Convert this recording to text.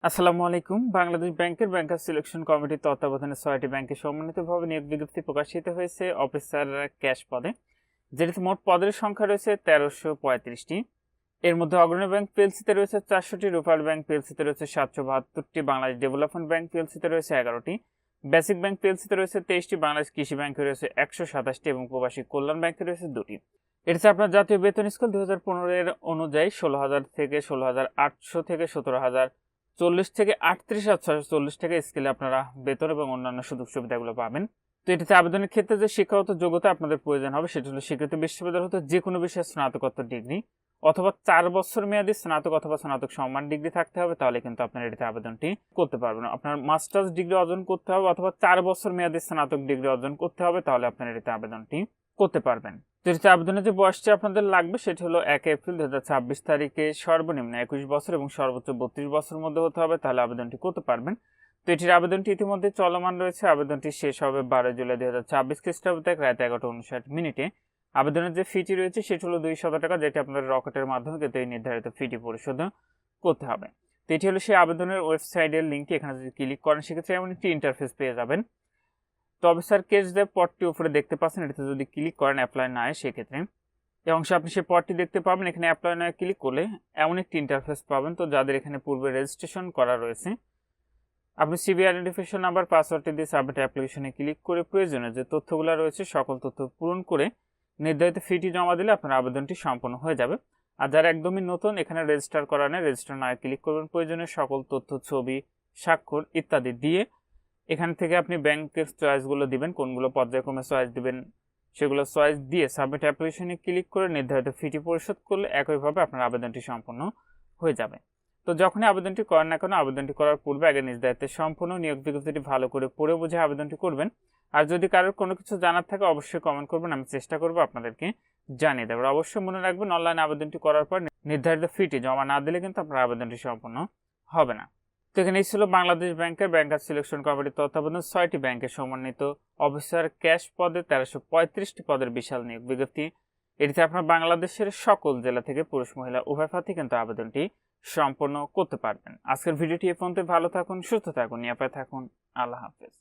আসসালামু আলাইকুম। বাংলাদেশ ব্যাংকের ব্যাংকার সিলেকশন কমিটির তত্ত্বাবধানে ৬টি ব্যাংকে সমন্বিতভাবে নিয়োগ বিজ্ঞপ্তি প্রকাশিত হয়েছে অফিসার ক্যাশ পদে, যেটিতে মোট পদের সংখ্যা রয়েছে ১৩৩৫টি। এর মধ্যে অগ্রণী ব্যাংক পিএলসিতে রয়েছে ৪০০টি, রূপালী ব্যাংক পিএলসিতে রয়েছে ৭৭২টি, বাংলাদেশ ডেভেলপমেন্ট ব্যাংক পিএলসিতে রয়েছে ১১টি, বেসিক ব্যাংক পিএলসিতে রয়েছে ২৩টি, বাংলাদেশ কৃষি ব্যাংকে রয়েছে ১২৭টি এবং প্রবাসী কল্যাণ ব্যাংকে রয়েছে ২টি। এটিতে আপনার জাতীয় বেতন স্কেল ২০১৫ এর অনুযায়ী ১৬,০০০ থেকে ১৬,৮০০ থেকে ১৭,০৪০ থেকে ৩৮,৬৪০ টাকা স্কেলে আপনারা বেতন এবং অন্যান্য সুযোগ সুবিধাগুলো পাবেন। তো এটিতে আবেদনের ক্ষেত্রে যে শিক্ষাগত যোগ্যতা আপনাদের প্রয়োজন হবে সেটি হলো স্বীকৃত বিশ্ববিদ্যালয় হতে যে কোনো বিষয়ে স্নাতকোত্তর ডিগ্রি অথবা ৪ বছর মেয়াদী স্নাতক অথবা স্নাতক সম্মান ডিগ্রি থাকতে হবে, তাহলে কিন্তু আপনার এটিতে আবেদনটি করতে পারবেন। আপনার মাস্টার্স ডিগ্রি অর্জন করতে হবে অথবা ৪ বছর মেয়াদী স্নাতক ডিগ্রি অর্জন করতে হবে, তাহলে আপনার এটিতে আবেদনটি করতে পারবেন। তো এটিতে আবেদনের যে বয়সটি আপনাদের লাগবে সেটি হলো ১ এপ্রিল ২০২৬ তারিখে সর্বনিম্ন ২১ বছর এবং সর্বোচ্চ ৩২ বছরের মধ্যে হতে হবে, তাহলে আবেদনটি করতে পারবেন। তো এটির আবেদনটি ইতিমধ্যে চলমান রয়েছে। আবেদনটি শেষ হবে ১২ জুলাই ২০২৬ খ্রিস্টাব্দ থেকে রাত ১১:৫৯। আবেদনের যে ফিটি রয়েছে সেটি হলো ২০০ টাকা, যেটি আপনাদের রকেটের মাধ্যমে কিন্তু এই নির্ধারিত ফিটি পরিশোধ করতে হবে। তো এটি হলো সেই আবেদনের ওয়েবসাইটের লিঙ্কটি। এখানে যদি ক্লিক করেন সেক্ষেত্রে এমন একটি ইন্টারফেস পেয়ে যাবেন। তো অফিসার কেস যে পদটি উপরে দেখতে পাচ্ছেন, এটিতে যদি ক্লিক করেন অ্যাপ্লাই নয়, সেক্ষেত্রে এই অংশে আপনি সেই পদটি দেখতে পাবেন। এখানে অ্যাপ্লাই নয় ক্লিক করলে এমন একটি ইন্টারফেস পাবেন। তো যাদের এখানে পূর্বে রেজিস্ট্রেশন করা রয়েছে, আপনি সিভি আইডেন্টিফিকেশন নাম্বার পাসওয়ার্ডটি দিয়ে সাবমিট অ্যাপ্লিকেশনে ক্লিক করে প্রয়োজনীয় যে তথ্যগুলো রয়েছে সকল তথ্য পূরণ করে নির্ধারিত ফিটি জমা দিলে আপনার আবেদনটি সম্পন্ন হয়ে যাবে। আর যারা একদমই নতুন, এখানে রেজিস্টার করা নেই, রেজিস্টার নয় ক্লিক করবেন। প্রয়োজনীয় সকল তথ্য, ছবি, স্বাক্ষর ইত্যাদি দিয়ে এখান থেকে আপনি ব্যাংকের চয়েসগুলো দিবেন, কোনগুলো পর্যায়ক্রমে চয়েস দিবেন সেগুলো চয়েস দিয়ে সাবমিট অ্যাপ্লিকেশনে ক্লিক করে নির্ধারিত ফিটি পরিশোধ করলে একইভাবে আপনার আবেদনটি সম্পন্ন হয়ে যাবে। তো যখনই আবেদনটি করেন না কেন, আবেদনটি করার পূর্বে আগে নিজ দায়িত্বে সম্পূর্ণ নিয়োগ বিজ্ঞপ্তিটি ভালো করে পড়ে বুঝে আবেদনটি করবেন। আর যদি কারোর কোনো কিছু জানার থাকে অবশ্যই কমেন্ট করবেন, আমি চেষ্টা করব আপনাদেরকে জানিয়ে দেওয়ার। অবশ্যই মনে রাখবেন, অনলাইনে আবেদনটি করার পর নির্ধারিত ফিটি জমা না দিলে কিন্তু আপনার আবেদনটি সম্পন্ন হবে না। তো এখানে ছিল বাংলাদেশ ব্যাংকের ব্যাংকার সিলেকশন কমিটির তত্ত্বাবধানে ৬টি ব্যাংকের সমন্বিত অফিসার ক্যাশ পদে ১৩৩৫টি পদের বিশাল নিয়োগ বিজ্ঞপ্তি। এটিতে আপনার বাংলাদেশের সকল জেলা থেকে পুরুষ মহিলা উভয় প্রার্থী কিন্তু আবেদনটি সম্পন্ন করতে পারবেন। আজকের ভিডিওটি এ পর্যন্ত। ভালো থাকুন, সুস্থ থাকুন, নিরাপদে থাকুন। আল্লাহ হাফেজ।